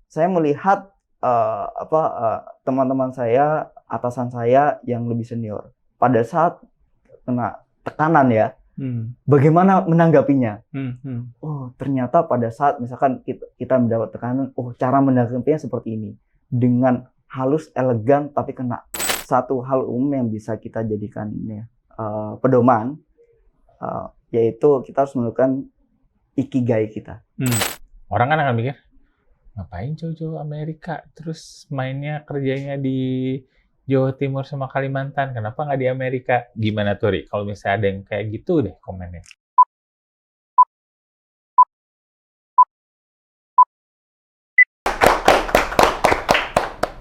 saya melihat teman-teman saya, atasan saya yang lebih senior pada saat kena tekanan ya, bagaimana menanggapinya? Oh, ternyata pada saat misalkan kita mendapat tekanan, cara menanggapinya seperti ini, dengan halus, elegan, tapi kena. Satu hal umum yang bisa kita jadikan pedoman, yaitu kita harus menentukan ikigai kita. Orang kan akan mikir, ngapain jauh-jauh Amerika, terus mainnya kerjanya di Jawa Timur sama Kalimantan, kenapa nggak di Amerika? Gimana tuh, Ri? Kalau misalnya ada yang kayak gitu deh komennya.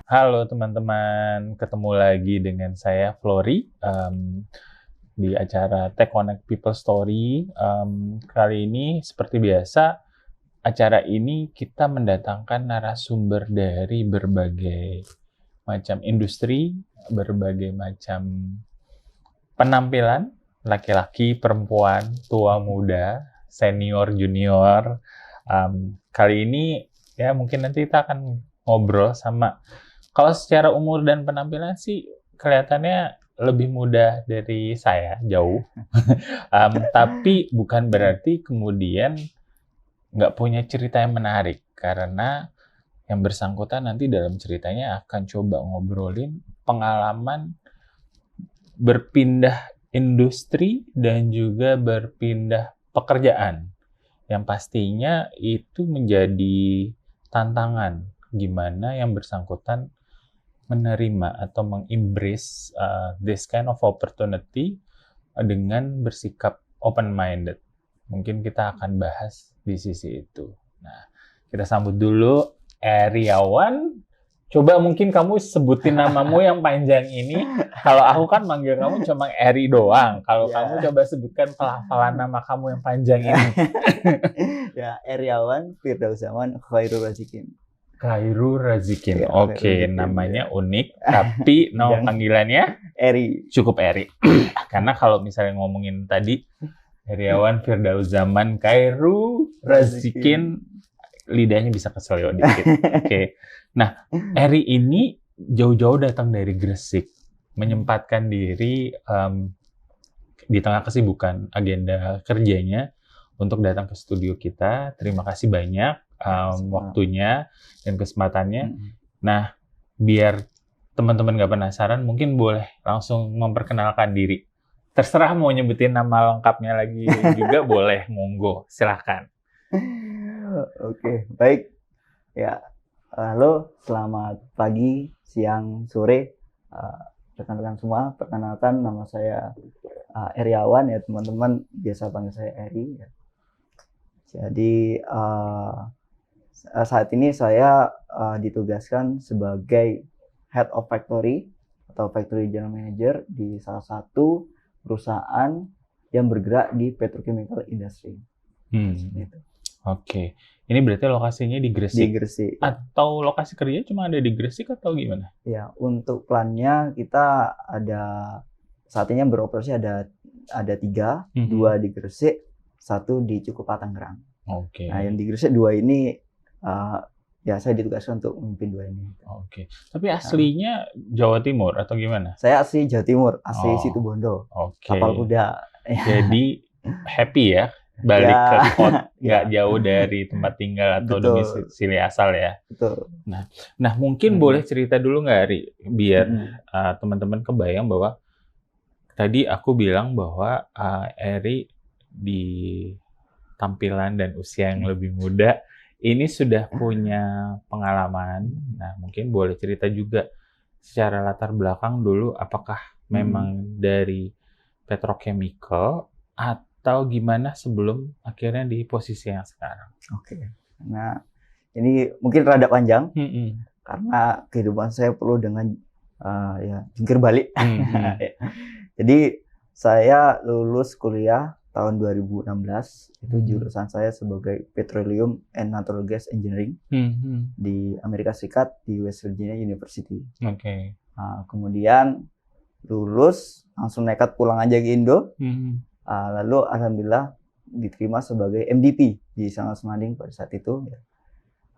Halo teman-teman, ketemu lagi dengan saya Flory di acara Tech Connect People Story. Kali ini seperti biasa, acara ini kita mendatangkan narasumber dari berbagai macam industri, berbagai macam penampilan, laki-laki, perempuan, tua, muda, senior, junior. Kali ini ya mungkin nanti kita akan ngobrol sama, kalau secara umur dan penampilan sih kelihatannya lebih muda dari saya, jauh. Tapi bukan berarti kemudian nggak punya cerita yang menarik, karena yang bersangkutan nanti dalam ceritanya akan coba ngobrolin pengalaman berpindah industri dan juga berpindah pekerjaan. Yang pastinya itu menjadi tantangan gimana yang bersangkutan menerima atau mengembrace this kind of opportunity dengan bersikap open-minded. Mungkin kita akan bahas di sisi itu. Nah, kita sambut dulu Eriawan. Coba mungkin kamu sebutin namamu yang panjang ini. Kalau aku kan manggil kamu cuma Eri doang. Kalau kamu coba sebutkan pelafalan nama kamu yang panjang ini. Ya, Eriawan Firdausaman Khairul Razikin. Khairul Razikin. Ya, oke, namanya unik, tapi nama panggilannya Eri. Cukup Eri. Karena kalau misalnya ngomongin tadi Eriawan Firdausaman Khairul Razikin, lidahnya bisa keselio dikit. Oke. Nah, Eri ini jauh-jauh datang dari Gresik, menyempatkan diri di tengah kesibukan agenda kerjanya untuk datang ke studio kita. Terima kasih banyak waktunya dan kesempatannya. Nah, biar teman-teman nggak penasaran, mungkin boleh langsung memperkenalkan diri. Terserah mau nyebutin nama lengkapnya lagi juga boleh, monggo, silahkan. Oke, baik. Ya, halo, selamat pagi, siang, sore, rekan-rekan semua. Perkenalkan, nama saya Eriawan, ya teman-teman biasa panggil saya Eri. Ya. Jadi saat ini saya ditugaskan sebagai Head of Factory atau Factory General Manager di salah satu perusahaan yang bergerak di petrochemical industry. Gitu. Oke, ini berarti lokasinya di Gresik. Di Gresik. Atau lokasi kerja cuma ada di Gresik atau gimana? Ya, untuk plannya kita ada saat ini yang beroperasi ada 3, 2 di Gresik, 1 di Cikupa Tangerang. Oke. Nah, yang di Gresik 2 ini ya saya ditugaskan untuk memimpin 2 ini. Oke. Tapi aslinya Jawa Timur atau gimana? Saya asli Jawa Timur, asli Situbondo. Oke. Tapal Kuda. Jadi happy ya balik ke kota, nggak jauh dari tempat tinggal atau domisili asal ya. Betul. Nah mungkin boleh cerita dulu nggak, Ri, biar teman-teman kebayang bahwa tadi aku bilang bahwa Eri di tampilan dan usia yang lebih muda ini sudah punya pengalaman. Nah, mungkin boleh cerita juga secara latar belakang dulu, apakah memang dari petrochemical atau gimana sebelum akhirnya di posisi yang sekarang. Oke. Nah, ini mungkin rada panjang karena kehidupan saya perlu dengan jungkir balik. Jadi saya lulus kuliah tahun 2016, itu jurusan saya sebagai Petroleum and Natural Gas Engineering di Amerika Serikat di West Virginia University. Oke. Nah, kemudian lulus langsung nekat pulang aja ke Indo. Lalu alhamdulillah diterima sebagai MDP di Sangat Semanding pada saat itu.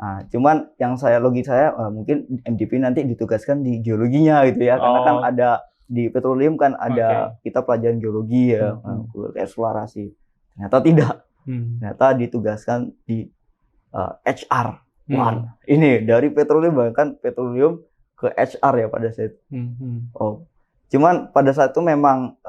Nah, cuman yang logi saya mungkin MDP nanti ditugaskan di geologinya gitu ya, karena kan ada di petroleum kan ada kita pelajaran geologi ya, eksplorasi. Ternyata tidak. Ternyata ditugaskan di HR. Wah, ini dari petroleum bahkan petroleum ke HR ya pada saat itu. Cuman pada saat itu memang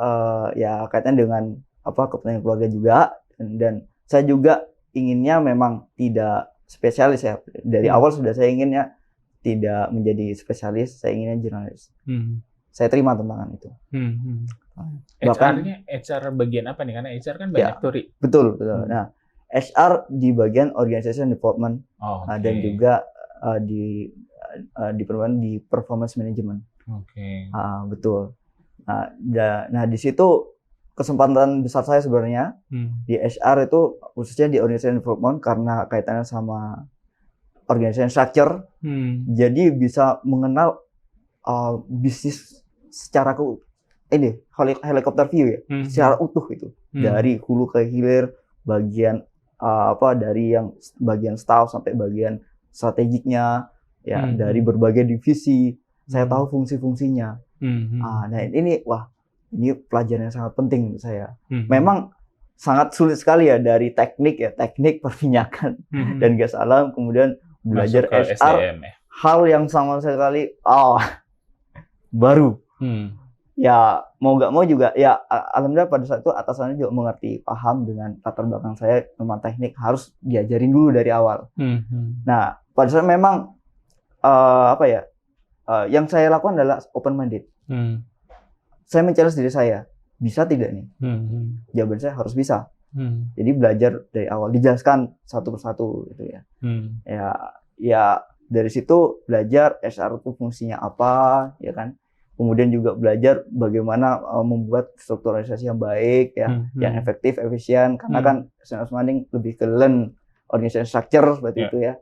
ya kaitannya dengan kepentingan keluarga juga, dan saya juga inginnya memang tidak spesialis ya. Dari awal sudah saya inginnya tidak menjadi spesialis, saya inginnya jurnalis. Saya terima tantangan itu. HR-nya HR bagian apa nih? Karena HR kan banyak tuh. Betul. Nah, HR di bagian organization development dan juga di performance management. Betul. Nah di situ kesempatan besar saya sebenarnya di HR itu, khususnya di organization development, karena kaitannya sama organization structure. Jadi bisa mengenal bisnis secara helikopter view ya, secara utuh itu, dari hulu ke hilir, bagian dari yang bagian staff sampai bagian strategiknya ya, dari berbagai divisi. Saya tahu fungsi-fungsinya. Nah ini pelajaran yang sangat penting untuk saya. Memang sangat sulit sekali ya, dari teknik perminyakan dan gas alam, kemudian belajar HR, hal yang sama sekali baru. Ya mau nggak mau juga ya, alhamdulillah pada saat itu atasannya juga mengerti, paham dengan latar belakang saya memang teknik harus diajarin dulu dari awal. Nah pada saat memang yang saya lakukan adalah open minded. Saya men-challenge diri saya, bisa tidak nih? Jawaban saya harus bisa. Jadi belajar dari awal, dijelaskan satu persatu gitu ya. Ya dari situ belajar HR itu fungsinya apa, ya kan? Kemudian juga belajar bagaimana membuat struktur organisasi yang baik ya, yang efektif, efisien. Karena kan Senior Manding lebih ke learn organization structure seperti itu ya.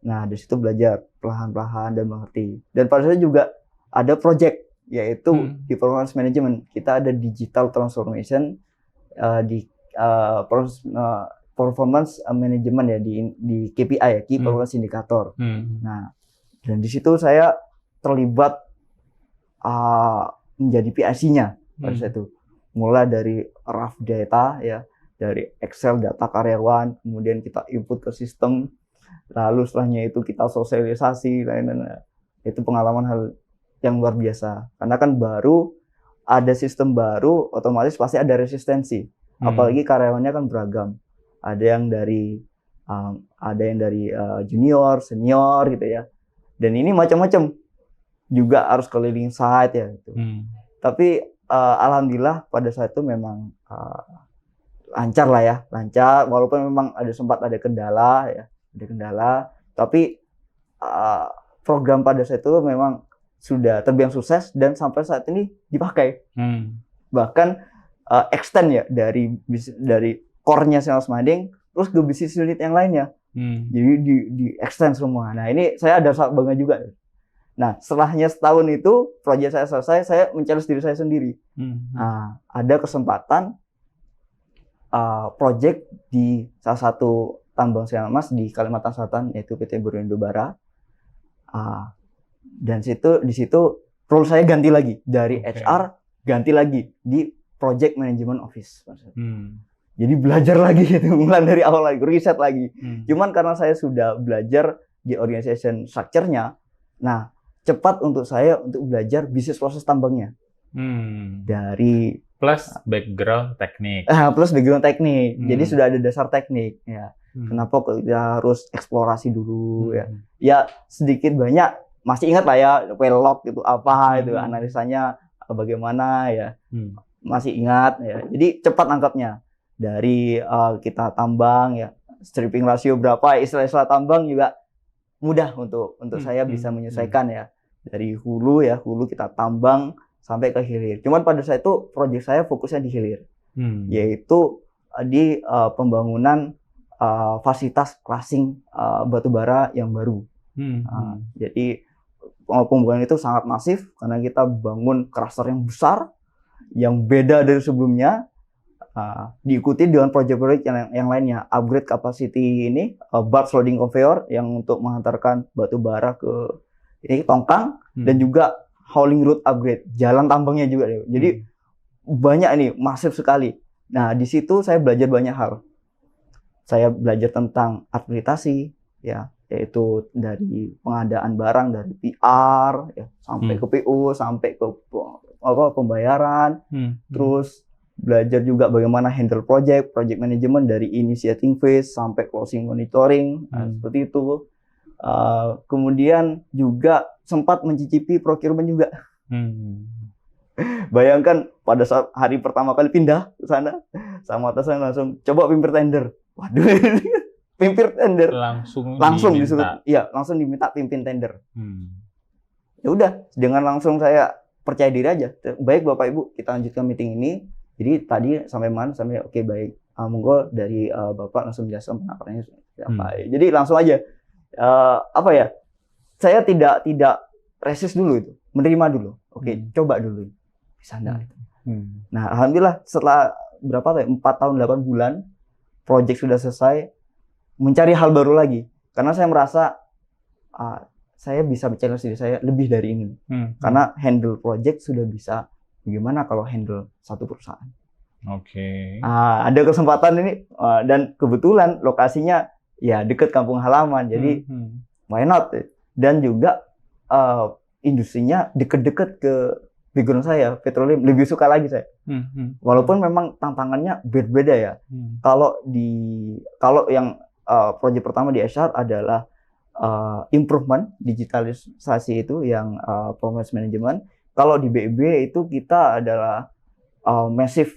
Nah dari situ belajar perlahan-lahan dan mengerti. Dan pada saat juga ada project, yaitu di performance management. Kita ada digital transformation di performance management ya, di KPI ya, key performance indicator. Nah dan di situ saya terlibat menjadi PIC-nya pada saat itu. Mulai dari rough data ya, dari Excel data karyawan, kemudian kita input ke sistem, lalu setelahnya itu kita sosialisasi, itu pengalaman hal yang luar biasa. Karena kan baru ada sistem baru, otomatis pasti ada resistensi. Apalagi karyawannya kan beragam. Ada yang dari junior, senior gitu ya. Dan ini macam-macam. Juga harus keliling site ya gitu. Tapi alhamdulillah pada saat itu memang lancar lah ya, lancar. Walaupun memang sempat ada kendala ya, tapi program pada saat itu memang sudah terbilang sukses dan sampai saat ini dipakai. Bahkan extend ya dari core-nya Senior Manding terus ke bisnis unit yang lainnya. Jadi di extend semua. Nah ini saya ada bangga juga. Nah setelahnya setahun itu proyek saya selesai, saya men-challenge diri saya sendiri. Nah, ada kesempatan proyek di salah satu tambang silang emas di Kalimantan Selatan, yaitu PT Berindobara. Dan di situ role saya ganti lagi dari HR, ganti lagi di Project Management Office. Jadi belajar lagi gitu, mulai dari awal lagi, riset lagi. Cuman karena saya sudah belajar di organization structure-nya, nah cepat untuk saya untuk belajar bisnis proses tambangnya. Dari plus background teknik. Jadi sudah ada dasar teknik ya. Kenapa kita harus eksplorasi dulu ya. Ya sedikit banyak masih ingat lah ya, well log itu apa itu, analisanya bagaimana ya. Masih ingat ya. Jadi cepat nangkapnya. Dari kita tambang ya, stripping ratio berapa, istilah-istilah tambang juga mudah untuk saya bisa menyesuaikan ya. Dari hulu kita tambang sampai ke hilir. Cuman pada saat itu proyek saya fokusnya di hilir, yaitu di pembangunan fasilitas crushing batubara yang baru. Jadi pembangunan itu sangat masif karena kita bangun crusher yang besar, yang beda dari sebelumnya. diikuti dengan proyek-proyek yang lainnya, upgrade capacity ini barge loading conveyor yang untuk menghantarkan batu bara ke ini Tongkang, dan juga hauling route upgrade, jalan tambangnya juga. Jadi banyak ini, masif sekali. Nah, di situ saya belajar banyak hal. Saya belajar tentang administrasi, ya, yaitu dari pengadaan barang dari PR, ya, sampai ke PO, sampai ke pembayaran, terus belajar juga bagaimana handle project management dari initiating phase sampai closing monitoring, seperti itu. Kemudian juga sempat mencicipi procurement juga. Bayangkan pada saat hari pertama kali pindah ke sana, sama atasan langsung coba pimpin tender. Waduh, pimpin tender. Langsung disuruh, iya, langsung diminta pimpin tender. Ya udah, dengan langsung saya percaya diri aja. Baik Bapak Ibu, kita lanjutkan meeting ini. Jadi tadi sampai mana? Sampai oke, baik. Monggo dari Bapak langsung jelaskan penampakannya apa. Jadi langsung aja. Apa ya? Saya tidak resist dulu itu, menerima dulu. Oke, coba dulu. Bisa enggak? Nah, alhamdulillah setelah berapa 4 tahun 8 bulan project sudah selesai, mencari hal baru lagi. Karena saya merasa saya bisa challenge diri saya lebih dari ini. Karena handle project sudah bisa. Bagaimana kalau handle satu perusahaan? Oke. Ada kesempatan ini dan kebetulan lokasinya ya dekat kampung halaman. Jadi why not? Dan juga industrinya dekat-dekat ke background saya, petroleum, lebih suka lagi saya. Walaupun memang tantangannya berbeda ya. Kalau yang proyek pertama di HR adalah improvement digitalisasi itu yang performance management. Kalau di BEB itu kita adalah massive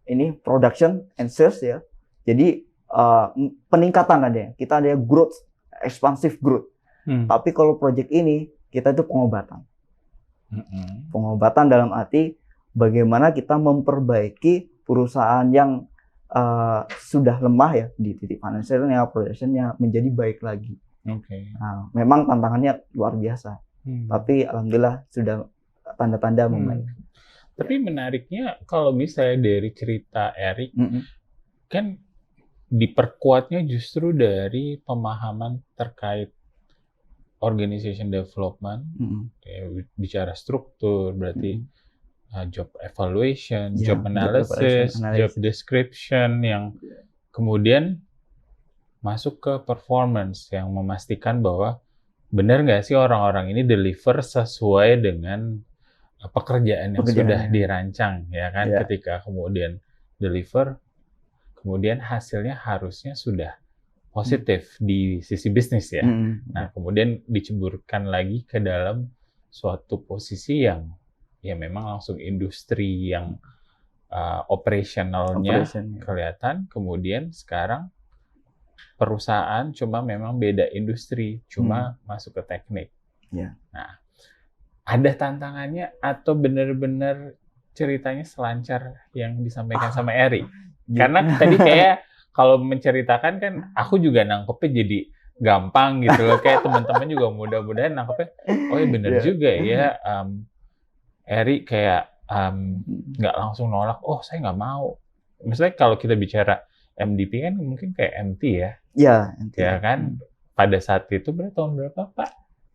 ini production and sales ya. Jadi peningkatan ada. Kita ada growth, expansive growth. Tapi kalau proyek ini kita itu pengobatan. Pengobatan dalam arti bagaimana kita memperbaiki perusahaan yang sudah lemah ya di titik financialnya, productionnya menjadi baik lagi. Nah, memang tantangannya luar biasa. Tapi alhamdulillah sudah tanda-tanda membaik. Tapi menariknya kalau misalnya dari cerita Erik, kan diperkuatnya justru dari pemahaman terkait organization development, kayak bicara struktur, berarti job evaluation, job analysis, job description, yang kemudian masuk ke performance, yang memastikan bahwa benar nggak sih orang-orang ini deliver sesuai dengan pekerjaan yang sudah dirancang, ya kan? Ketika kemudian deliver, kemudian hasilnya harusnya sudah positif di sisi bisnis ya. Nah, kemudian diceburkan lagi ke dalam suatu posisi yang ya memang langsung industri yang operationalnya kelihatan. Kemudian sekarang perusahaan cuma memang beda industri, cuma masuk ke teknik. Nah, ada tantangannya atau benar-benar ceritanya selancar yang disampaikan sama Eri? Karena tadi kayak kalau menceritakan kan aku juga nangkepnya jadi gampang gitu loh. Kayak teman-teman juga mudah-mudahan nangkepnya, oh ya benar juga ya. Eri kayak nggak langsung nolak, oh saya nggak mau. Misalnya kalau kita bicara MDP kan mungkin kayak MT ya. Iya, MT. Ya kan? Pada saat itu tahun berapa Pak?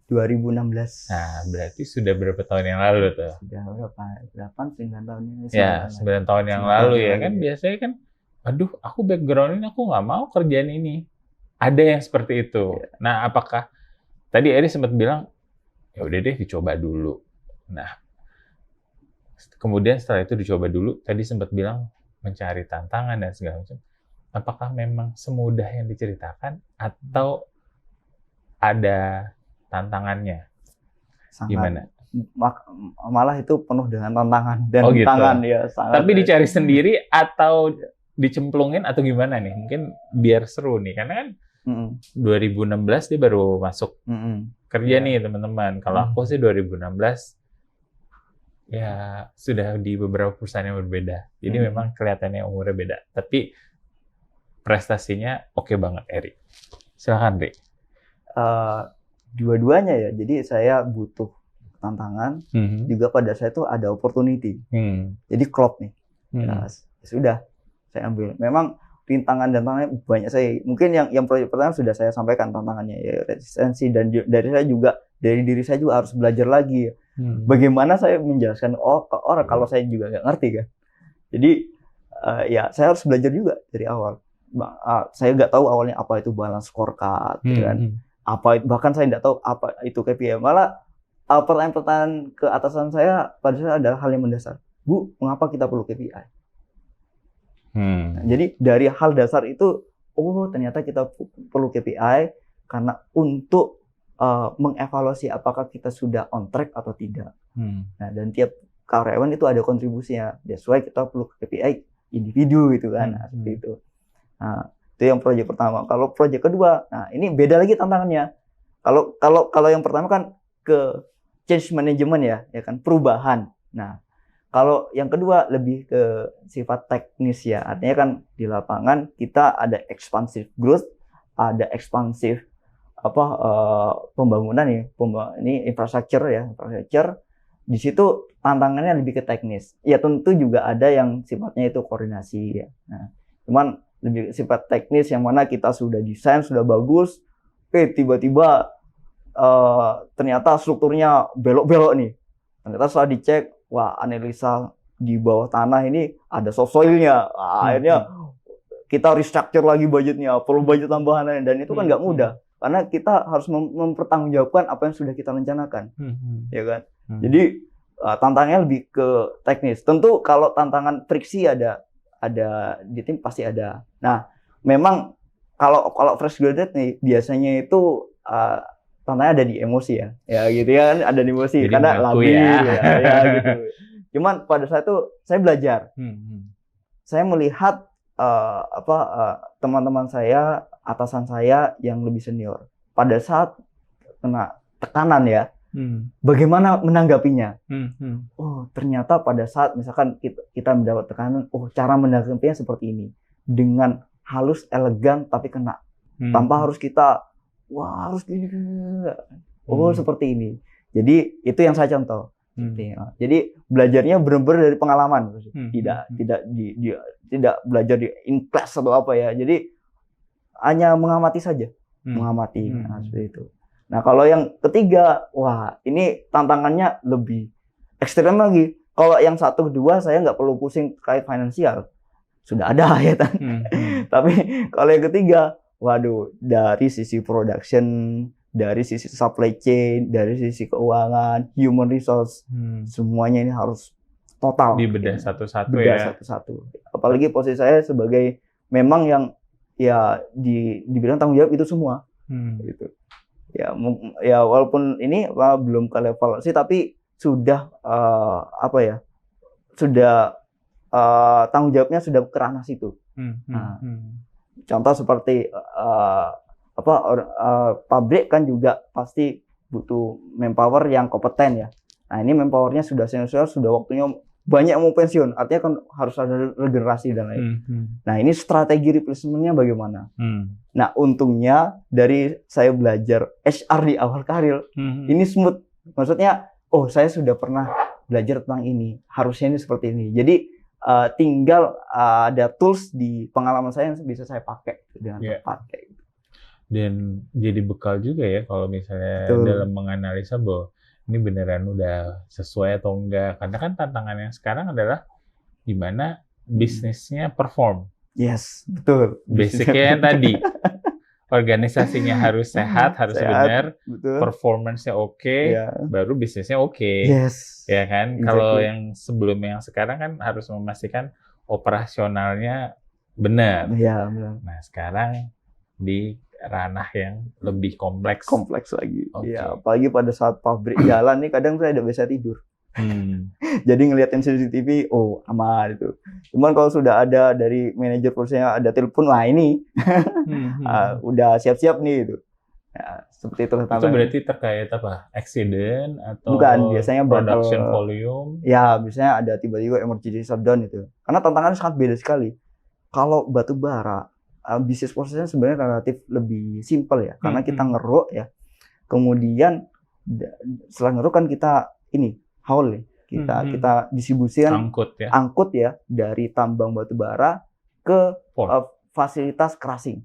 2016. Nah, berarti sudah berapa tahun yang lalu tuh? Sudah berapa? 8-9 tahun ini. Ya, 9 tahun yang lalu ya kan. Biasanya kan, aduh aku background ini aku nggak mau kerjaan ini. Ada yang seperti itu. Nah, apakah tadi Eri sempat bilang, ya udah deh dicoba dulu. Nah, kemudian setelah itu dicoba dulu, tadi sempat bilang mencari tantangan dan segala macam. Apakah memang semudah yang diceritakan atau ada tantangannya? Gimana? Malah itu penuh dengan tantangan dan tantangan ya. Tapi dicari sendiri atau dicemplungin atau gimana nih? Mungkin biar seru nih, karena kan 2016 dia baru masuk kerja nih teman-teman. Kalau aku sih 2016 ya sudah di beberapa perusahaan yang berbeda. Jadi memang kelihatannya umurnya beda. Tapi prestasinya oke banget, Eri. Silakan, Ri. Dua-duanya ya. Jadi saya butuh tantangan. Juga pada saya tuh ada opportunity. Jadi klop nih. Ya, Ya sudah, saya ambil. Memang rintangan dan tantangannya banyak saya. Mungkin yang proyek pertama sudah saya sampaikan tantangannya ya resistensi, dan dari saya juga, dari diri saya juga harus belajar lagi. Bagaimana saya menjelaskan ke orang kalau saya juga nggak ngerti kan. Jadi ya saya harus belajar juga dari awal. Saya nggak tahu awalnya apa itu balance scorecard, gitu kan. Bahkan saya nggak tahu apa itu KPI. Malah pertanyaan-pertanyaan ke atasan saya pada saat adalah hal yang mendasar. Bu, mengapa kita perlu KPI? Nah, jadi dari hal dasar itu, ternyata kita perlu KPI karena untuk mengevaluasi apakah kita sudah on track atau tidak. Nah, dan tiap karyawan itu ada kontribusinya. That's why kita perlu KPI individu gitu kan. Nah, seperti itu. Nah, itu yang proyek pertama. Kalau proyek kedua, nah ini beda lagi tantangannya. Kalau yang pertama kan ke change management ya kan, perubahan. Nah, kalau yang kedua lebih ke sifat teknis ya, artinya kan di lapangan kita ada expansive growth, ada expansive pembangunan ya, ini infrastruktur ya, infrastruktur. Di situ tantangannya lebih ke teknis. Ya tentu juga ada yang sifatnya itu koordinasi ya. Nah, cuman lebih sifat teknis yang mana kita sudah desain sudah bagus, tiba-tiba ternyata strukturnya belok-belok nih. Ternyata setelah dicek, wah analisa di bawah tanah ini ada soft soil-nya. Akhirnya kita restructure lagi budgetnya, perlu budget tambahan, dan itu kan nggak mudah. Karena kita harus mempertanggungjawabkan apa yang sudah kita rencanakan. Ya kan? Jadi tantangannya lebih ke teknis. Tentu kalau tantangan friksi ada di tim pasti ada. Nah, memang kalau fresh graduate nih biasanya itu tantangannya ada di emosi ya gitu ya kan, ada di emosi. Jadi karena labil ya gitu. Cuman pada saat itu saya belajar. Saya melihat teman-teman saya, atasan saya yang lebih senior pada saat kena tekanan ya, bagaimana menanggapinya. Ternyata pada saat misalkan kita mendapat tekanan, cara menanggapinya seperti ini, dengan halus, elegan, tapi kena, tanpa harus kita harus gini. Seperti ini. Jadi itu yang saya contoh. Jadi belajarnya benar-benar dari pengalaman, tidak belajar di in class atau apa ya. Jadi hanya mengamati saja, mengamati. Nah, seperti itu. Nah, kalau yang ketiga, ini tantangannya lebih ekstrem lagi. Kalau yang 1, 2 saya nggak perlu pusing terkait finansial, sudah ada ya kan. Tapi kalau yang ketiga, dari sisi production, dari sisi supply chain, dari sisi keuangan, human resource, semuanya ini harus total dibedah satu-satu satu-satu. Apalagi posisi saya sebagai memang yang ya dibilang tanggung jawab itu semua. Gitu. Ya walaupun ini belum ke level sih, tapi sudah sudah tanggung jawabnya sudah ke ranah situ. Contoh seperti pabrik kan juga pasti butuh manpower yang kompeten ya. Nah, ini manpowernya sudah senior, sudah waktunya banyak mau pensiun, artinya kan harus ada regenerasi dan lain. Nah, ini strategi replacementnya bagaimana? Nah, untungnya dari saya belajar HR di awal karir, ini smooth. Maksudnya, saya sudah pernah belajar tentang ini, harusnya ini seperti ini. Jadi tinggal ada tools di pengalaman saya yang bisa saya pakai dengan tepat kayak gitu. Dan jadi bekal juga ya kalau misalnya dalam menganalisa bahwa ini beneran udah sesuai atau enggak. Karena kan tantangannya sekarang adalah gimana bisnisnya perform. Yes, betul. Basicnya yang tadi. Organisasinya harus sehat, harus benar, performance-nya oke, baru bisnisnya oke. Yes. Ya kan? Exactly. Kalau yang sebelumnya, yang sekarang kan harus memastikan operasionalnya benar. Iya, benar. Nah, sekarang di ranah yang lebih kompleks lagi. Iya, apalagi pada saat pabrik jalan nih kadang saya tidak bisa tidur. Jadi ngeliatin CCTV, aman itu. Cuman kalau sudah ada dari manajer perusahaan ada telepon, ini udah siap-siap nih itu. Ya, seperti itu. Itu berarti terkait apa? Accident atau bukan, biasanya production volume? Ya, biasanya ada tiba-tiba emergency shutdown itu. Karena tantangannya sangat beda sekali. Kalau batu bara, bisnis prosesnya sebenarnya relatif lebih simpel ya, karena kita ngeruk ya. Kemudian setelah ngeruk kan kita haul nih. Kita distribusikan angkut ya dari tambang batu bara ke fasilitas crushing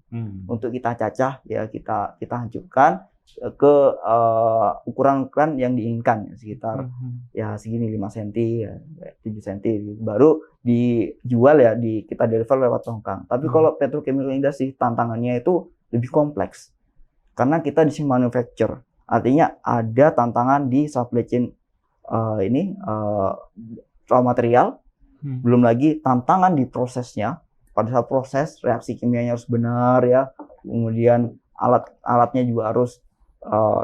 untuk kita cacah ya, kita hancurkan ke ukuran yang diinginkan sekitar ya segini 5 cm ya 7 cm baru dijual ya, kita deliver lewat tongkang. Tapi kalau petrochemical industry tantangannya itu lebih kompleks karena kita di sini manufacture, artinya ada tantangan di supply chain raw material, belum lagi tantangan di prosesnya. Pada saat proses reaksi kimianya harus benar ya, kemudian alatnya juga harus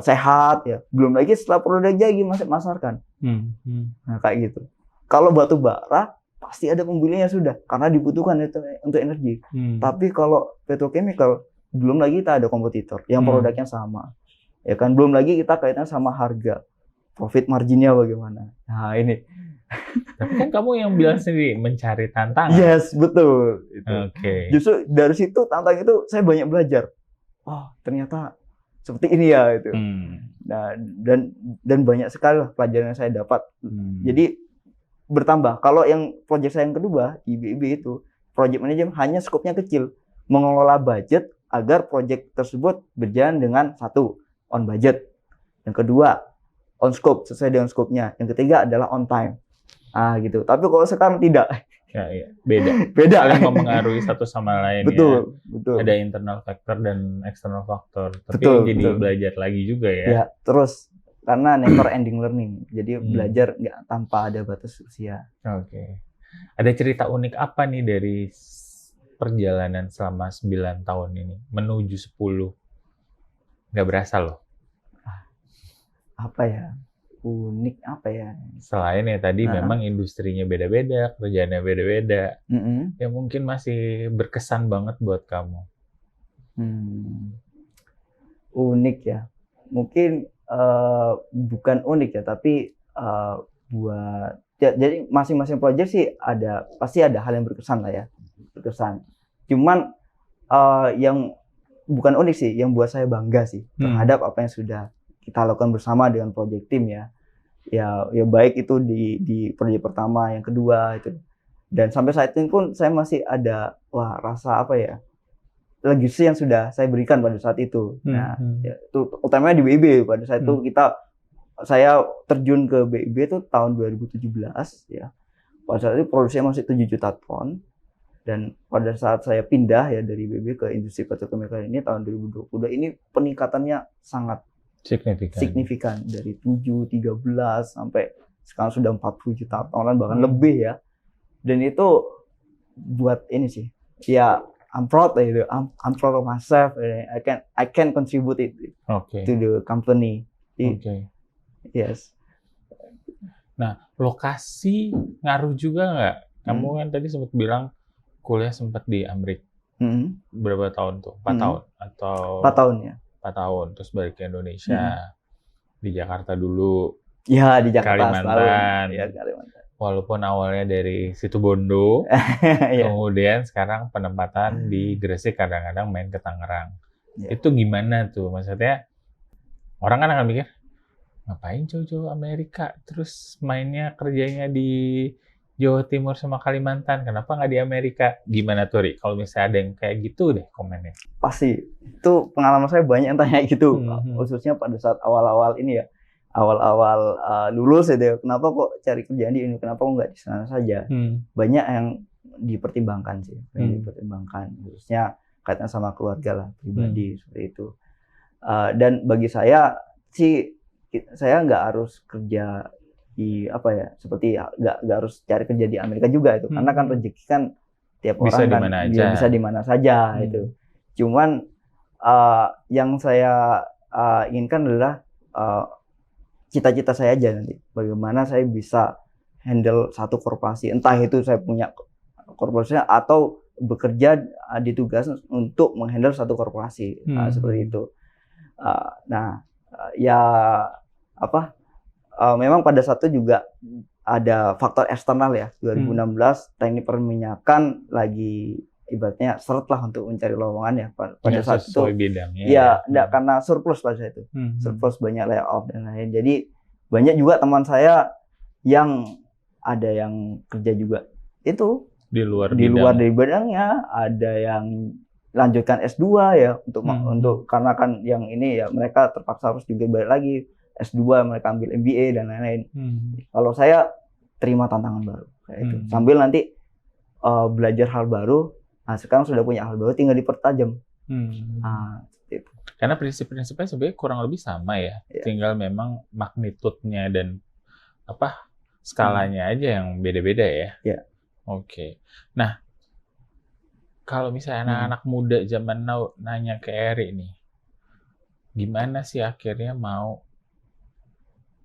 sehat ya, belum lagi setelah produk jadi masarkan. Nah kayak gitu. Kalau batu bara pasti ada pembelinya sudah karena dibutuhkan itu untuk energi. Tapi kalau petrochemical belum lagi kita ada kompetitor yang produknya sama ya kan, belum lagi kita kaitan sama harga, profit marginnya bagaimana. Nah ini tapi kan kamu yang bilang sendiri mencari tantangan. Yes, betul. Oke. Justru dari situ tantangan itu saya banyak belajar. Oh, ternyata seperti ini ya itu. Nah, dan banyak sekali lah pelajaran yang saya dapat. Jadi bertambah. Kalau yang proyek saya yang kedua di BIB itu, project management hanya skopnya kecil, mengelola budget agar proyek tersebut berjalan dengan satu, on budget. Yang kedua, on scope, sesuai dengan skopnya. Yang ketiga adalah on time. Gitu. Tapi kalau sekarang tidak. Ya, beda. Saling mempengaruhi satu sama lain. Betul. Ada internal factor dan external factor. Tapi jadi belajar lagi juga ya. Ya, terus karena never ending learning. Jadi belajar nggak tanpa ada batas usia. Oke. Ada cerita unik apa nih dari perjalanan selama 9 tahun ini menuju 10? Nggak berasa loh. Apa ya? Unik apa ya? Selain ya tadi memang industrinya beda-beda, kerjaannya beda-beda, yang mungkin masih berkesan banget buat kamu. Unik ya, mungkin bukan unik ya, tapi jadi masing-masing proyek sih pasti ada hal yang berkesan lah ya, berkesan. Cuman yang bukan unik sih, yang buat saya bangga sih terhadap apa yang sudah kita lakukan bersama dengan project tim ya baik itu di proyek pertama, yang kedua itu, dan sampai saat ini pun saya masih ada rasa apa ya, legacy yang sudah saya berikan pada saat itu. Nah itu utamanya di BIB. Pada saat itu saya terjun ke BIB itu tahun 2017 ya, pada saat itu produksinya masih 7 juta ton, dan pada saat saya pindah ya dari BIB ke industri petrochemical ini tahun 2022 ini peningkatannya sangat signifikan dari 13 sampai sekarang sudah 40 juta tonan bahkan lebih ya. Dan itu buat ini sih ya, I'm proud lah itu. I'm proud of myself. I can contribute it to the company. Yes. Nah, lokasi ngaruh juga nggak? Kamu kan tadi sempat bilang kuliah sempat di Amerika. Berapa tahun tuh? 4 tahun atau 4 tahun ya. 4 tahun, terus balik ke Indonesia, di Jakarta dulu, ya di Jakarta Kalimantan, ya, Kalimantan. Walaupun awalnya dari Situbondo, kemudian sekarang penempatan di Gresik, kadang-kadang main ke Tangerang. Itu gimana tuh? Maksudnya orang kan akan mikir, ngapain jauh-jauh Amerika, terus mainnya kerjanya di Jawa Timur sama Kalimantan, kenapa nggak di Amerika? Gimana tuh, Ri? Kalau misalnya ada yang kayak gitu deh komennya. Pasti. Itu pengalaman saya banyak yang tanya gitu. Khususnya pada saat awal-awal ini ya. Awal-awal lulus ya, kenapa kok cari kerjaan di ini? Kenapa kok nggak di sana saja? Banyak yang dipertimbangkan sih. Dipertimbangkan. Khususnya kaitan sama keluarga lah, pribadi, seperti itu. Dan bagi saya sih, saya nggak harus kerja di seperti nggak harus cari kerja di Amerika juga itu, karena kan rezeki kan tiap bisa orang kan bisa di mana saja itu. Cuman yang saya inginkan adalah cita-cita saya aja nanti, bagaimana saya bisa handle satu korporasi, entah itu saya punya korporasinya atau bekerja ditugas untuk menghandle satu korporasi, seperti itu. Memang pada saat itu juga ada faktor eksternal ya. 2016 teknik perminyakan lagi ibaratnya seret lah untuk mencari lowongan ya pada saat itu. Bidangnya. Karena surplus pada saat itu. Surplus, banyak layoff dan lain. Jadi banyak juga teman saya yang ada yang kerja juga itu di luar dari bidangnya, ada yang lanjutkan S2 ya untuk karena kan yang ini ya mereka terpaksa harus juga balik lagi S2, mereka ambil MBA dan lain-lain. Kalau saya terima tantangan baru kayak itu. Sambil nanti belajar hal baru. Nah, sekarang sudah punya hal baru, tinggal dipertajam. Itu. Karena prinsip-prinsipnya sebenarnya kurang lebih sama ya. Tinggal memang magnitudenya dan skalanya aja yang beda-beda ya. Oke. Nah, kalau misalnya anak-anak muda zaman now nanya ke Eri nih, gimana sih akhirnya mau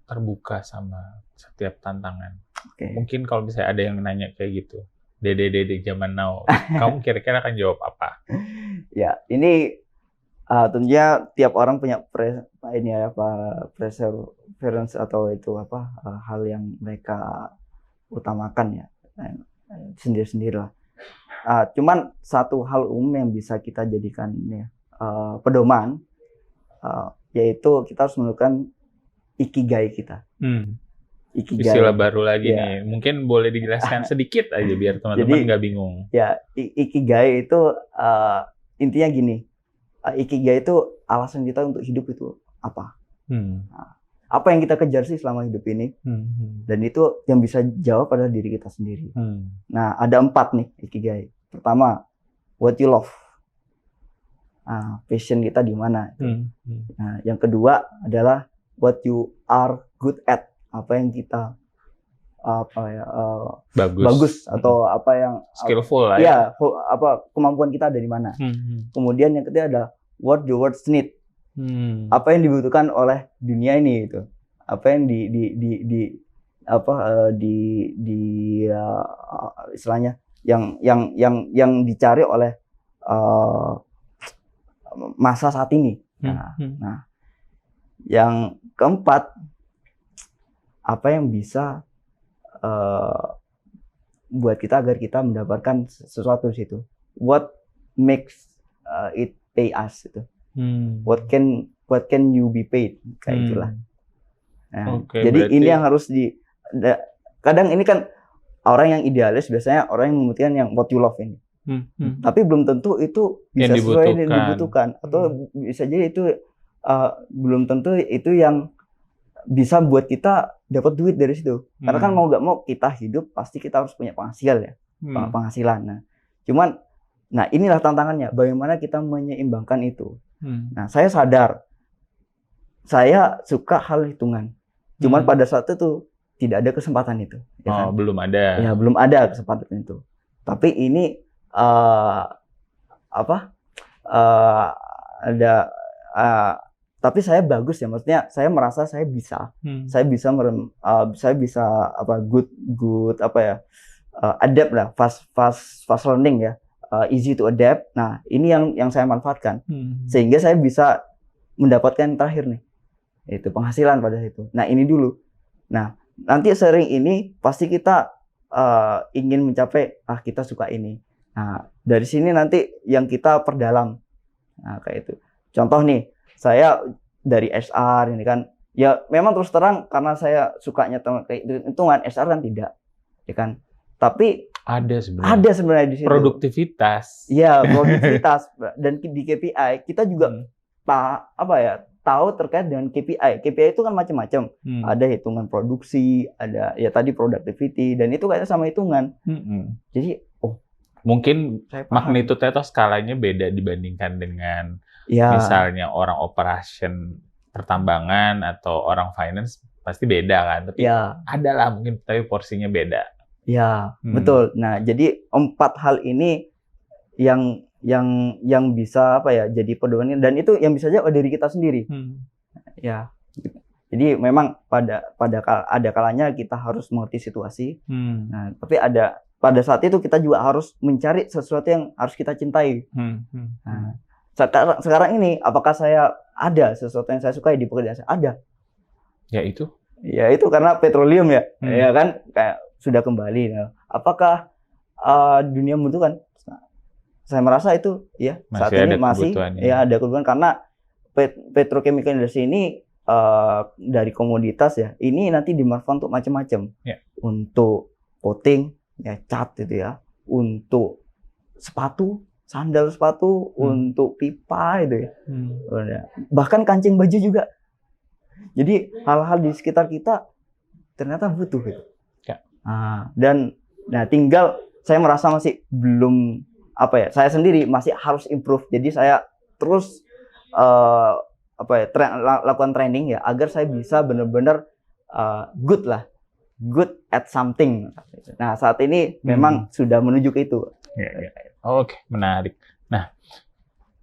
terbuka sama setiap tantangan? Mungkin kalau misalnya ada yang nanya kayak gitu, dede zaman now, kamu kira-kira akan jawab apa? Ya, ini tentunya tiap orang punya preference atau itu hal yang mereka utamakan ya, sendiri-sendiri lah. Cuman satu hal umum yang bisa kita jadikan pedoman, yaitu kita harus menentukan ikigai kita. Ikigai. Istilah baru lagi nih, mungkin boleh dijelaskan sedikit aja biar teman-teman nggak bingung. Ya, ikigai itu intinya gini, ikigai itu alasan kita untuk hidup itu apa? Apa yang kita kejar sih selama hidup ini? Dan itu yang bisa jawab pada diri kita sendiri. Nah, ada 4 nih ikigai. Pertama, what you love. Passion kita di mana? Nah, yang kedua adalah what you are good at. Apa yang kita bagus atau apa yang skillful lah ya. Kemampuan kita ada di mana. Kemudian yang ketiga adalah what the world need. Apa yang dibutuhkan oleh dunia ini itu. Apa yang istilahnya yang dicari oleh masa saat ini. Nah, yang keempat, apa yang bisa buat kita agar kita mendapatkan sesuatu di situ. What makes it pay us itu. What can you be paid, kayak itulah. Nah, jadi berarti ini yang harus kadang ini kan orang yang idealis biasanya orang yang memutuskan yang what you love ini. Tapi belum tentu itu bisa sesuai yang dibutuhkan, atau bisa jadi itu belum tentu itu yang bisa buat kita dapat duit dari situ. Karena kan mau nggak mau kita hidup pasti kita harus punya penghasilan. Nah, inilah tantangannya, bagaimana kita menyeimbangkan itu. Nah, saya sadar saya suka hal hitungan. Cuman pada saat itu tidak ada kesempatan itu. Ya kan? Belum ada. Ya, belum ada kesempatan itu. Tapi ini tapi saya bagus ya, maksudnya saya merasa saya bisa. Saya bisa adapt lah, fast learning ya. Easy to adapt. Nah, ini yang saya manfaatkan. Sehingga saya bisa mendapatkan yang terakhir nih. Itu penghasilan pada itu. Nah, ini dulu. Nah, nanti sering ini pasti kita ingin mencapai kita suka ini. Nah, dari sini nanti yang kita perdalam. Nah, kayak itu. Contoh nih, saya dari SR ini kan, ya memang terus terang karena saya sukanya kayak hitungan, SR kan tidak, ya kan. Tapi ada sebenarnya di situ. Produktivitas. Iya, produktivitas. Dan di KPI kita juga tahu terkait dengan KPI. KPI itu kan macam-macam. Ada hitungan produksi, ada ya tadi productivity, dan itu kayaknya sama hitungan. Jadi mungkin magnitude atau skalanya beda dibandingkan dengan misalnya orang operation pertambangan atau orang finance, pasti beda kan. Tapi ada lah mungkin, tapi porsinya beda. Ya, betul. Nah, jadi 4 hal ini yang bisa jadi pedoman, dan itu yang bisa jawab diri kita sendiri. Ya. Jadi memang ada kalanya kita harus mengerti situasi. Nah, tapi pada saat itu kita juga harus mencari sesuatu yang harus kita cintai. Nah, sekarang ini apakah saya ada sesuatu yang saya sukai di pekerjaan saya? Ada. Ya itu karena petroleum ya. Ya kan, kayak sudah kembali. Nah, apakah dunia membutuhkan? Saya merasa itu ya saat ini masih ada kebutuhan, karena petrochemical industry ini dari komoditas ya, ini nanti dimanfaatkan untuk macam-macam. Untuk coating, ya cat gitu ya, untuk sepatu, sandal sepatu, untuk pipa itu ya. Bahkan kancing baju juga. Jadi hal-hal di sekitar kita ternyata butuh gitu. Tinggal saya merasa masih belum saya sendiri masih harus improve. Jadi saya terus lakukan training ya agar saya bisa benar-benar good at something. Nah, saat ini memang sudah menuju ke itu. Oke, menarik. Nah,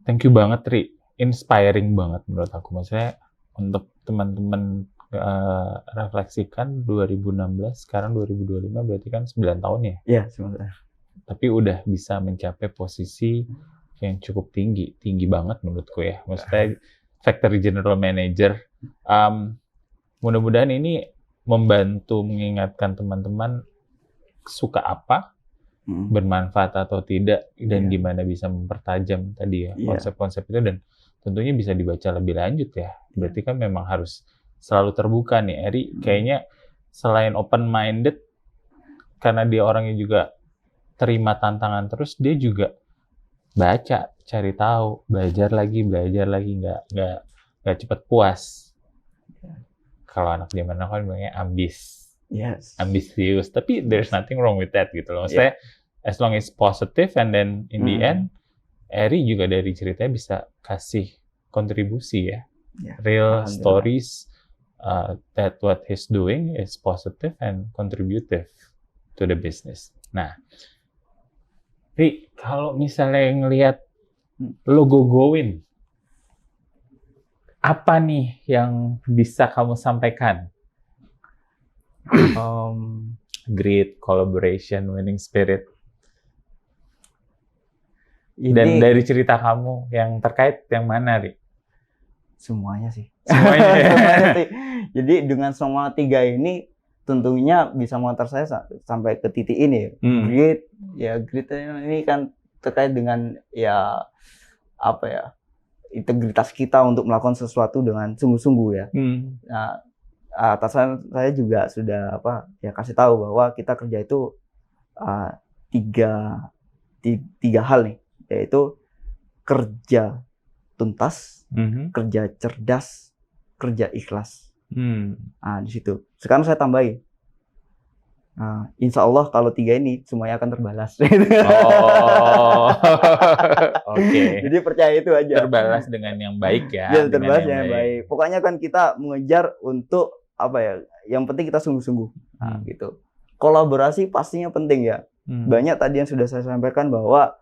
thank you banget Ri. Inspiring banget menurut aku. Maksudnya untuk teman-teman refleksikan 2016, sekarang 2025 berarti kan 9 tahun ya? Iya, 9 tahun. Tapi udah bisa mencapai posisi yang cukup tinggi banget menurutku ya. Maksudnya Factory General Manager. Mudah-mudahan ini membantu mengingatkan teman-teman suka apa, bermanfaat atau tidak, dan gimana bisa mempertajam tadi ya konsep-konsep itu, dan tentunya bisa dibaca lebih lanjut ya. Berarti kan memang harus selalu terbuka nih. Eri kayaknya selain open-minded, karena dia orangnya juga terima tantangan terus, dia juga baca, cari tahu, belajar lagi, nggak cepat puas. Kalau anak zaman now kan bilangnya ambisius, tapi there's nothing wrong with that gitu loh. Maksudnya as long as positive, and then in the end, Eri juga dari ceritanya bisa kasih kontribusi ya. Real stories that what he's doing is positive and contributive to the business. Nah, Ri, kalau misalnya ngelihat lo go-goin, apa nih yang bisa kamu sampaikan? Grit, collaboration, winning spirit. Dan dari cerita kamu yang terkait yang mana, Ri? Semuanya sih. Semuanya. Jadi dengan semua 3 ini tentunya bisa mengantar saya sampai ke titik ini. Grit ini kan terkait dengan integritas kita untuk melakukan sesuatu dengan sungguh-sungguh ya. Nah, atasan saya juga sudah kasih tahu bahwa kita kerja itu tiga hal nih, yaitu kerja tuntas, kerja cerdas, kerja ikhlas. Nah, di situ. Sekarang saya tambahin. Nah, insya Allah kalau 3 ini semuanya akan terbalas. Oke. Jadi percaya itu aja. Terbalas dengan yang baik ya. Terbalas dengan yang baik. Pokoknya kan kita mengejar untuk yang penting kita sungguh-sungguh. Nah, gitu. Kolaborasi pastinya penting ya. Banyak tadi yang sudah saya sampaikan bahwa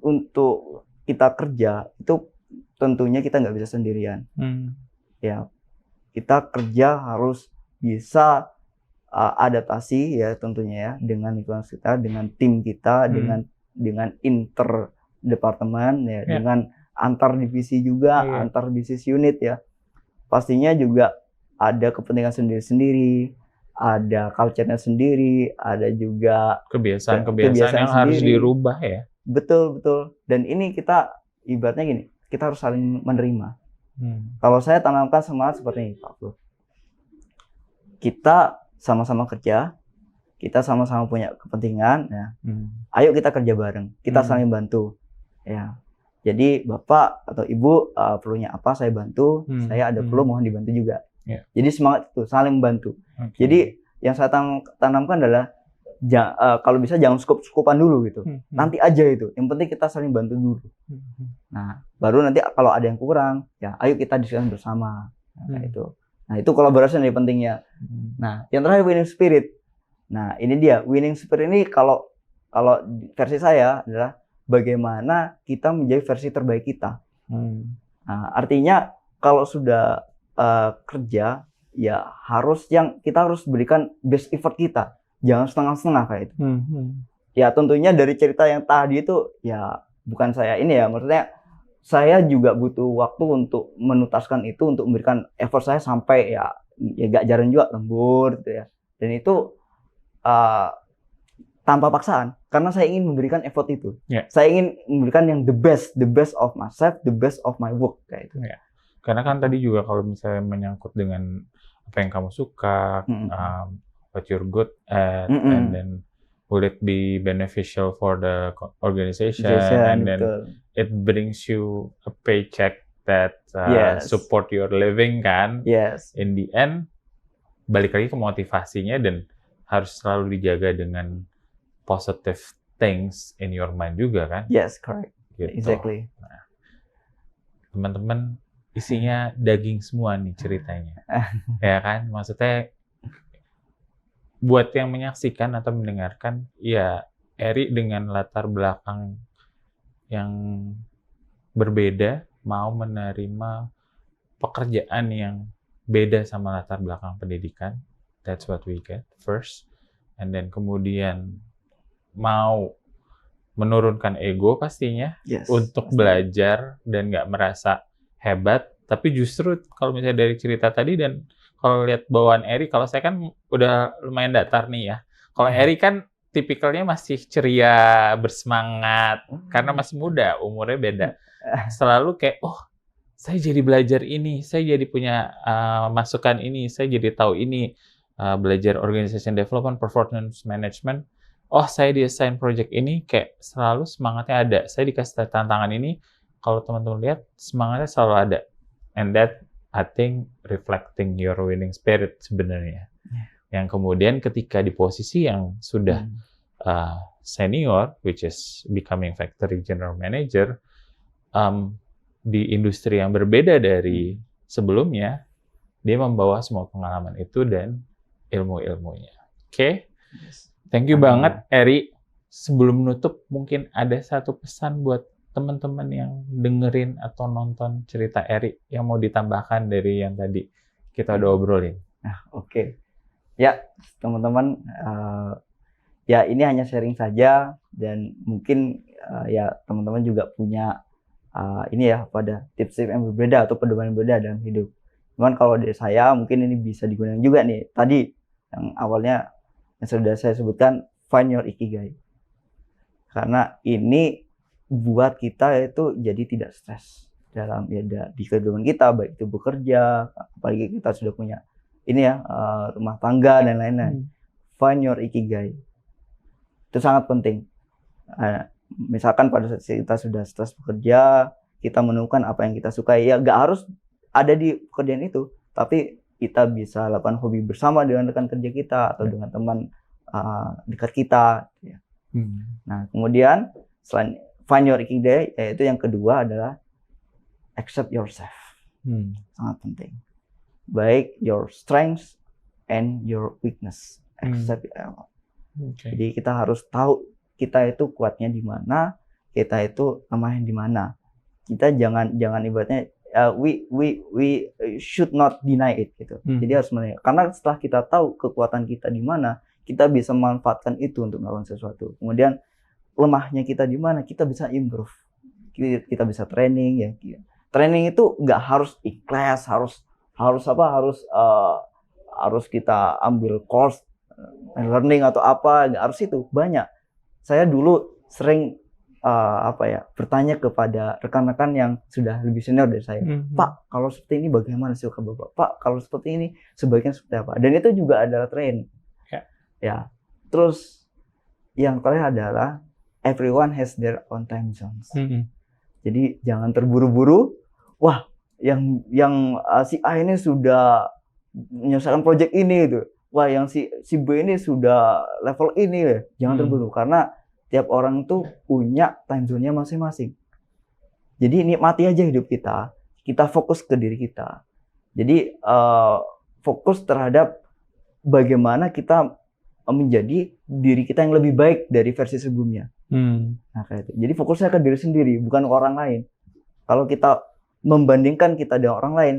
untuk kita kerja itu tentunya kita nggak bisa sendirian. Ya, kita kerja harus bisa adaptasi ya tentunya ya dengan lingkungan kita, dengan tim kita, dengan inter departemen ya, dengan antar divisi juga, antar bisnis unit ya. Pastinya juga ada kepentingan sendiri-sendiri, ada culture-nya sendiri, ada juga kebiasaan yang harus dirubah ya. Betul. Dan ini kita ibaratnya gini, kita harus saling menerima. Kalau saya tanamkan semangat seperti ini, Pak Flu. Kita sama-sama kerja, kita sama-sama punya kepentingan ya. Ayo kita kerja bareng, kita saling bantu ya. Jadi Bapak atau Ibu perlunya apa saya bantu, saya ada perlu mohon dibantu juga. Jadi semangat itu saling membantu. Jadi yang saya tanamkan adalah kalau bisa jangan skup-skupan dulu gitu. Nanti aja itu. Yang penting kita saling bantu dulu. Nah, baru nanti kalau ada yang kurang, ya ayo kita diskusikan bersama. Nah, itu kolaborasi yang pentingnya. Nah, yang terakhir winning spirit. Nah, ini dia. Winning spirit ini kalau versi saya adalah bagaimana kita menjadi versi terbaik kita. Nah, artinya kalau sudah kerja, ya kita harus berikan best effort kita. Jangan setengah-setengah kayak itu. Ya tentunya dari cerita yang tadi itu ya bukan saya ini ya, maksudnya saya juga butuh waktu untuk menuntaskan itu, untuk memberikan effort saya sampai ya gak jarang juga lembur gitu ya. Dan itu tanpa paksaan, karena saya ingin memberikan effort itu. Saya ingin memberikan yang the best of myself, the best of my work kayak itu. Karena kan tadi juga kalau misalnya menyangkut dengan apa yang kamu suka, what you're good at, and then will it be beneficial for the organization, and then it brings you a paycheck that support your living kan. In the end, balik lagi ke motivasinya dan harus selalu dijaga dengan positive things in your mind juga kan. Yes, correct. Gitu. Exactly. Nah, teman-teman, isinya daging semua nih ceritanya. Ya kan? Maksudnya buat yang menyaksikan atau mendengarkan, ya Eri dengan latar belakang yang berbeda mau menerima pekerjaan yang beda sama latar belakang pendidikan. That's what we get first. And then kemudian mau menurunkan ego pastinya untuk belajar dan nggak merasa hebat. Tapi justru kalau misalnya dari cerita tadi dan kalau lihat bawaan Eri, kalau saya kan udah lumayan datar nih ya. Kalau Eri kan tipikalnya masih ceria, bersemangat, karena masih muda, umurnya beda. Selalu kayak, oh saya jadi belajar ini, saya jadi punya masukan ini, saya jadi tahu ini, belajar organization development, performance management. Oh saya di-assign project ini, kayak selalu semangatnya ada. Saya dikasih tantangan ini, kalau teman-teman lihat, semangatnya selalu ada. And that I think reflecting your winning spirit sebenarnya. Yang kemudian ketika di posisi yang sudah senior, which is becoming factory general manager, di industri yang berbeda dari sebelumnya, dia membawa semua pengalaman itu dan ilmu-ilmunya. Oke? Thank you banget, Eri. Sebelum menutup, mungkin ada satu pesan buat teman-teman yang dengerin atau nonton cerita Eri yang mau ditambahkan dari yang tadi kita udah obrolin. Nah, oke. Ya, teman-teman, ya ini hanya sharing saja dan mungkin ya teman-teman juga punya ini ya pada tips-tips yang berbeda atau pedoman yang berbeda dalam hidup. Cuman kalau dari saya mungkin ini bisa digunakan juga nih. Tadi yang awalnya yang sudah saya sebutkan, find your ikigai. Karena ini buat kita itu jadi tidak stres dalam ya di kehidupan kita, baik itu bekerja, apalagi kita sudah punya ini ya rumah tangga dan lain-lain. Find your ikigai itu sangat penting. Misalkan pada saat kita sudah stres bekerja, kita menemukan apa yang kita sukai, ya nggak harus ada di pekerjaan itu, tapi kita bisa lakukan hobi bersama dengan rekan kerja kita atau dengan teman dekat kita. Nah kemudian selain find your ikigai, yaitu yang kedua adalah accept yourself. Sangat penting. Baik your strengths and your weakness. Accept Jadi kita harus tahu kita itu kuatnya di mana, kita itu lemahnya di mana. Kita jangan ibaratnya we should not deny it gitu. Jadi harus menerima. Karena setelah kita tahu kekuatan kita di mana, kita bisa memanfaatkan itu untuk melakukan sesuatu. Kemudian lemahnya kita di mana, kita bisa improve. Kita bisa training ya. Training itu nggak harus ikhlas, harus kita ambil course learning atau apa, nggak harus itu. Banyak. Saya dulu sering bertanya kepada rekan-rekan yang sudah lebih senior dari saya. Pak, kalau seperti ini bagaimana sih Bapak? Pak, kalau seperti ini sebaiknya seperti apa? Dan itu juga adalah train. Ya. Terus yang terakhir adalah everyone has their own time zones. Jadi jangan terburu-buru. Wah, yang si A ini sudah menyelesaikan project ini gitu. Wah, yang si B ini sudah level ini ya. Jangan terburu karena tiap orang tuh punya time zone-nya masing-masing. Jadi nikmati aja hidup kita. Kita fokus ke diri kita. Jadi fokus terhadap bagaimana kita menjadi diri kita yang lebih baik dari versi sebelumnya. Nah, kayak itu. Jadi fokusnya ke diri sendiri, bukan ke orang lain. Kalau kita membandingkan kita dengan orang lain,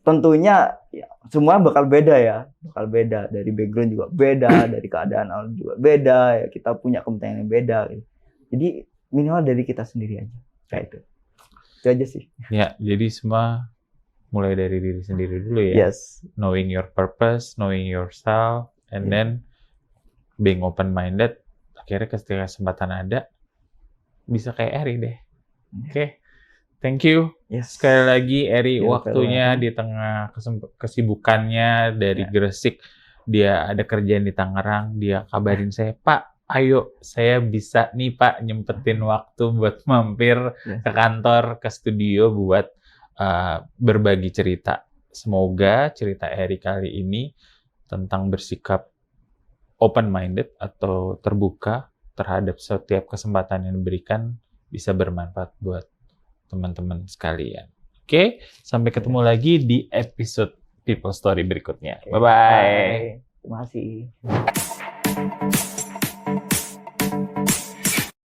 tentunya ya, semua bakal beda ya. Bakal beda. Dari background juga beda, dari keadaan juga beda. Ya, kita punya kepentingan yang beda. Gitu. Jadi minimal dari kita sendiri aja. Kayak itu. Itu aja sih. Ya, jadi semua mulai dari diri sendiri dulu ya. Yes. Knowing your purpose, knowing yourself, and then being open-minded. Akhirnya ketika kesempatan ada, bisa kayak Eri deh. Oke. Thank you. Yes. Sekali lagi Eri, Ya, waktunya welcome. di tengah kesibukannya dari Ya. Gresik, dia ada kerjaan di Tangerang, dia kabarin saya, Pak, ayo saya bisa nih Pak nyempetin waktu buat mampir ke kantor, ke studio buat berbagi cerita. Semoga cerita Eri kali ini tentang bersikap open-minded atau terbuka terhadap setiap kesempatan yang diberikan bisa bermanfaat buat teman-teman sekalian. Oke, sampai ketemu lagi di episode People Story berikutnya. Bye-bye. Terima kasih.